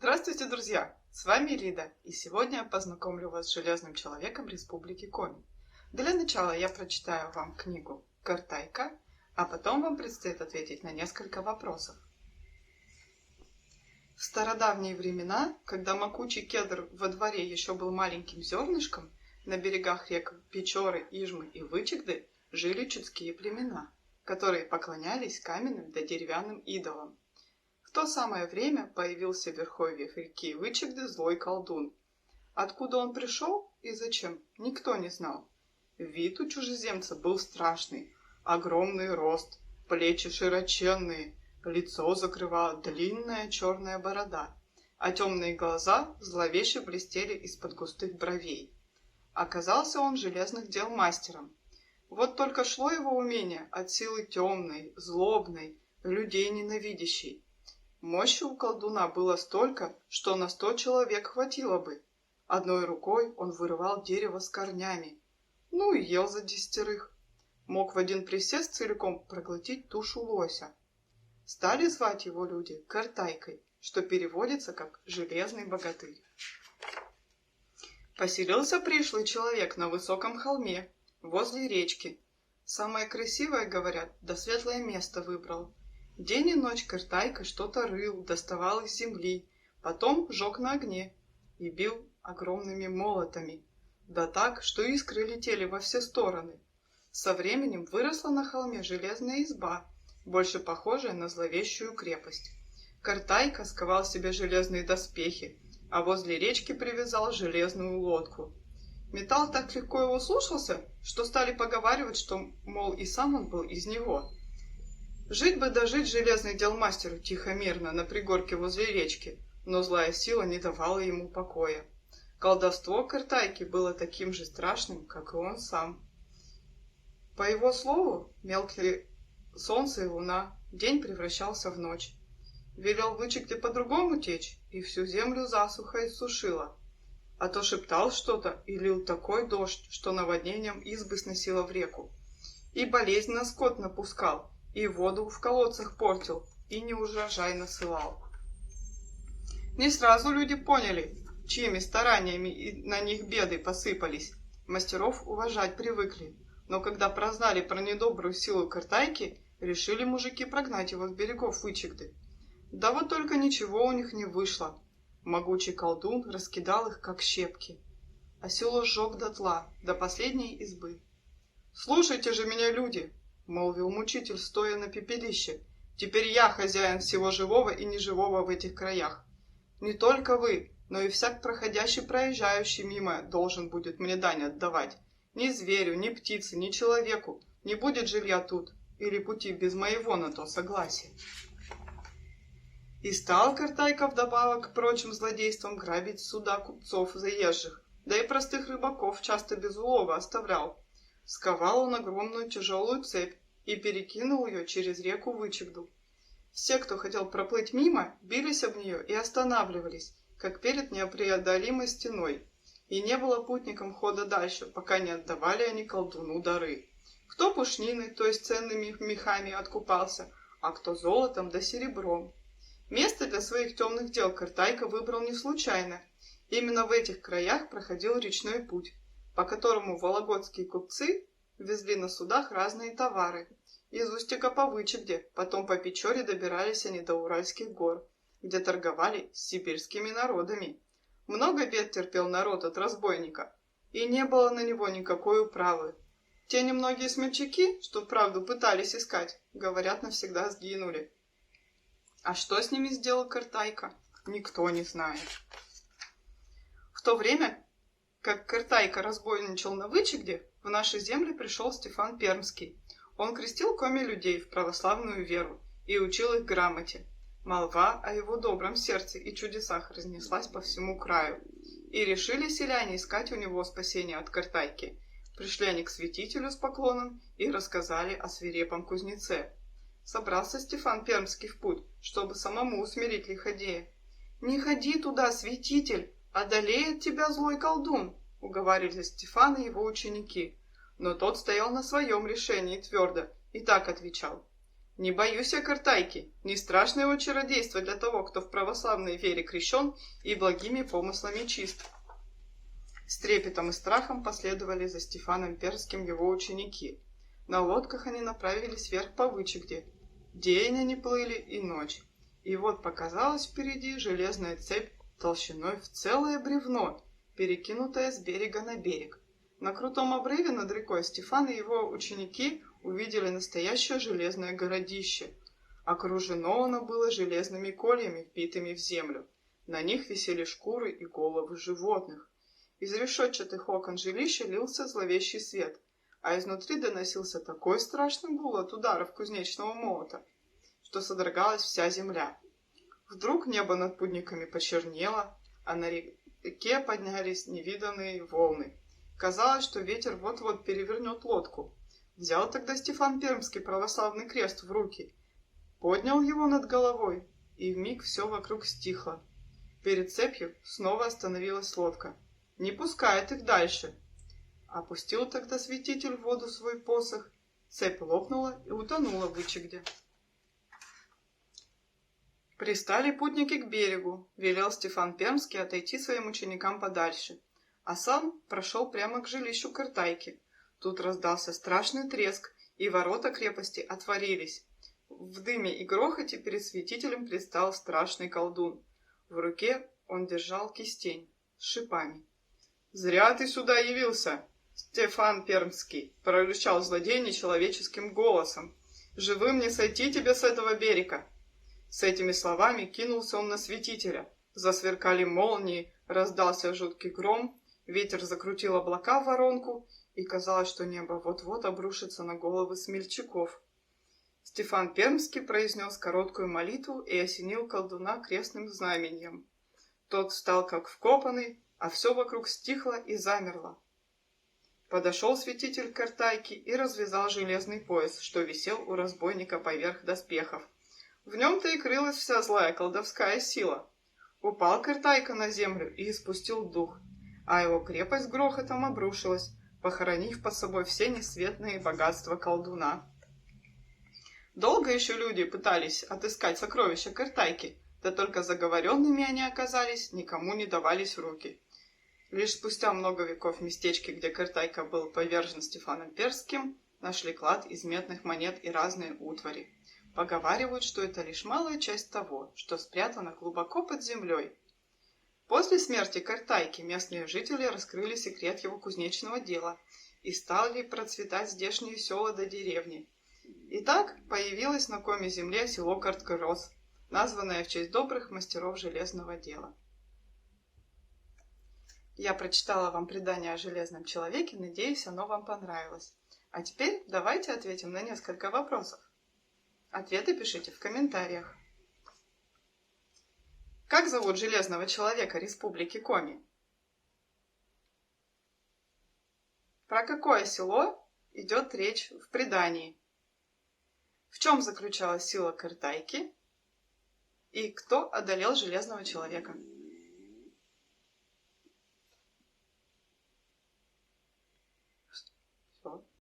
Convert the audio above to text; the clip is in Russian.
Здравствуйте, друзья! С вами Лида, и сегодня я познакомлю вас с Железным человеком Республики Коми. Для начала я прочитаю вам книгу «Картайка», а потом вам предстоит ответить на несколько вопросов. В стародавние времена, когда макучий кедр во дворе еще был маленьким зернышком, на берегах рек Печоры, Ижмы и Вычегды жили чудские племена, которые поклонялись каменным да деревянным идолам. В то самое время появился в верховьях реки Вычегды злой колдун. Откуда он пришел и зачем, никто не знал. Вид у чужеземца был страшный, огромный рост, плечи широченные, лицо закрывала длинная черная борода, а темные глаза зловеще блестели из-под густых бровей. Оказался он железных дел мастером. Вот только шло его умение от силы темной, злобной, людей ненавидящей. Мощи у колдуна было столько, что на 100 человек хватило бы. Одной рукой он вырывал дерево с корнями, и ел за 10. Мог в один присест целиком проглотить тушу лося. Стали звать его люди Картайкой, что переводится как «железный богатырь». Поселился пришлый человек на высоком холме, возле речки. Самое красивое, говорят, да светлое место выбрал. День и ночь Картайка что-то рыл, доставал из земли, потом жег на огне и бил огромными молотами, да так, что искры летели во все стороны. Со временем выросла на холме железная изба, больше похожая на зловещую крепость. Картайка сковал себе железные доспехи, а возле речки привязал железную лодку. Металл так легко его слушался, что стали поговаривать, что, мол, и сам он был из него. Жить бы дожить железный дел мастеру тихо-мирно на пригорке возле речки, но злая сила не давала ему покоя. Колдовство Картайки было таким же страшным, как и он сам. По его слову, мелкие солнце и луна, день превращался в ночь. Велел Вычегде по-другому течь, и всю землю засуха иссушила. А то шептал что-то и лил такой дождь, что наводнением избы сносило в реку. И болезнь на скот напускал, и воду в колодцах портил, и неурожай насылал. Не сразу люди поняли, чьими стараниями на них беды посыпались. Мастеров уважать привыкли, но когда прознали про недобрую силу Картайки, решили мужики прогнать его с берегов Вычегды. Да вот только ничего у них не вышло. Могучий колдун раскидал их, как щепки, а село сжег дотла, до последней избы. «Слушайте же меня, люди!» — молвил мучитель, стоя на пепелище. «Теперь я хозяин всего живого и неживого в этих краях. Не только вы, но и всяк проходящий, проезжающий мимо должен будет мне дань отдавать. Ни зверю, ни птице, ни человеку не будет жилья тут или пути без моего на то согласия». И стал Картайка вдобавок к прочим злодействам грабить суда купцов заезжих, да и простых рыбаков часто без улова оставлял. Сковал он огромную тяжелую цепь и перекинул ее через реку Вычегду. Все, кто хотел проплыть мимо, бились об нее и останавливались, как перед непреодолимой стеной, и не было путникам хода дальше, пока не отдавали они колдуну дары. Кто пушниной, то есть ценными мехами, откупался, а кто золотом да серебром. Место для своих темных дел Картайка выбрал не случайно. Именно в этих краях проходил речной путь, по которому вологодские купцы везли на судах разные товары. Из Устюга по Вычегде, потом по Печоре добирались они до Уральских гор, где торговали с сибирскими народами. Много бед терпел народ от разбойника, и не было на него никакой управы. Те немногие смельчаки, что вправду пытались искать, говорят, навсегда сгинули. А что с ними сделал Картайка, никто не знает. В то время, как Картайка разбойничал на Вычегде, в наши земли пришел Стефан Пермский. Он крестил коми людей в православную веру и учил их грамоте. Молва о его добром сердце и чудесах разнеслась по всему краю. И решили селяне искать у него спасения от Картайки. Пришли они к святителю с поклоном и рассказали о свирепом кузнеце. Собрался Стефан Пермский в путь, чтобы самому усмирить лиходея. «Не ходи туда, святитель, одолеет тебя злой колдун», — уговаривали Стефана его ученики. Но тот стоял на своем решении твердо и так отвечал: Не боюсь я Картайки, не страшно его чародейство для того, кто в православной вере крещен и благими помыслами чист. С трепетом и страхом последовали за Стефаном Пермским его ученики. На лодках они направились вверх по Вычегде. День они плыли и ночь. И вот показалась впереди железная цепь толщиной в целое бревно, перекинутая с берега на берег. На крутом обрыве над рекой Стефан и его ученики увидели настоящее железное городище. Окружено оно было железными кольями, вбитыми в землю. На них висели шкуры и головы животных. Из решетчатых окон жилища лился зловещий свет, а изнутри доносился такой страшный гул от ударов кузнечного молота, что содрогалась вся земля. Вдруг небо над путниками почернело, а на реке поднялись невиданные волны. Казалось, что ветер вот-вот перевернет лодку. Взял тогда Стефан Пермский православный крест в руки, поднял его над головой, и вмиг все вокруг стихло. Перед цепью снова остановилась лодка. Не пускает их дальше. Опустил тогда святитель в воду свой посох, цепь лопнула и утонула в Вычегде. Пристали путники к берегу, велел Стефан Пермский отойти своим ученикам подальше, а сам прошел прямо к жилищу Картайки. Тут раздался страшный треск, и ворота крепости отворились. В дыме и грохоте перед святителем предстал страшный колдун. В руке он держал кистень с шипами. «Зря ты сюда явился, Стефан Пермский!» — прорычал злодей нечеловеческим голосом. «Живым не сойти тебе с этого берега!» С этими словами кинулся он на святителя. Засверкали молнии, раздался жуткий гром, ветер закрутил облака в воронку, и казалось, что небо вот-вот обрушится на головы смельчаков. Стефан Пермский произнес короткую молитву и осенил колдуна крестным знаменем. Тот встал как вкопанный, а все вокруг стихло и замерло. Подошел святитель к Картайке и развязал железный пояс, что висел у разбойника поверх доспехов. В нем-то и крылась вся злая колдовская сила. Упал Картайка на землю и испустил дух, а его крепость грохотом обрушилась, похоронив под собой все несветные богатства колдуна. Долго еще люди пытались отыскать сокровища Картайки, да только заговоренными они оказались, никому не давались в руки. Лишь спустя много веков в местечке, где Картайка был повержен Стефаном Пермским, нашли клад из медных монет и разные утвари. Поговаривают, что это лишь малая часть того, что спрятано глубоко под землей. После смерти Картайки местные жители раскрыли секрет его кузнечного дела и стали процветать здешние села до деревни. И так появилось на коме земле село Карткорос, названное в честь добрых мастеров железного дела. Я прочитала вам предание о Железном человеке, надеюсь, оно вам понравилось. А теперь давайте ответим на несколько вопросов. Ответы пишите в комментариях. Как зовут Железного человека Республики Коми? Про какое село идет речь в предании? В чем заключалась сила Картайки? И кто одолел Железного человека?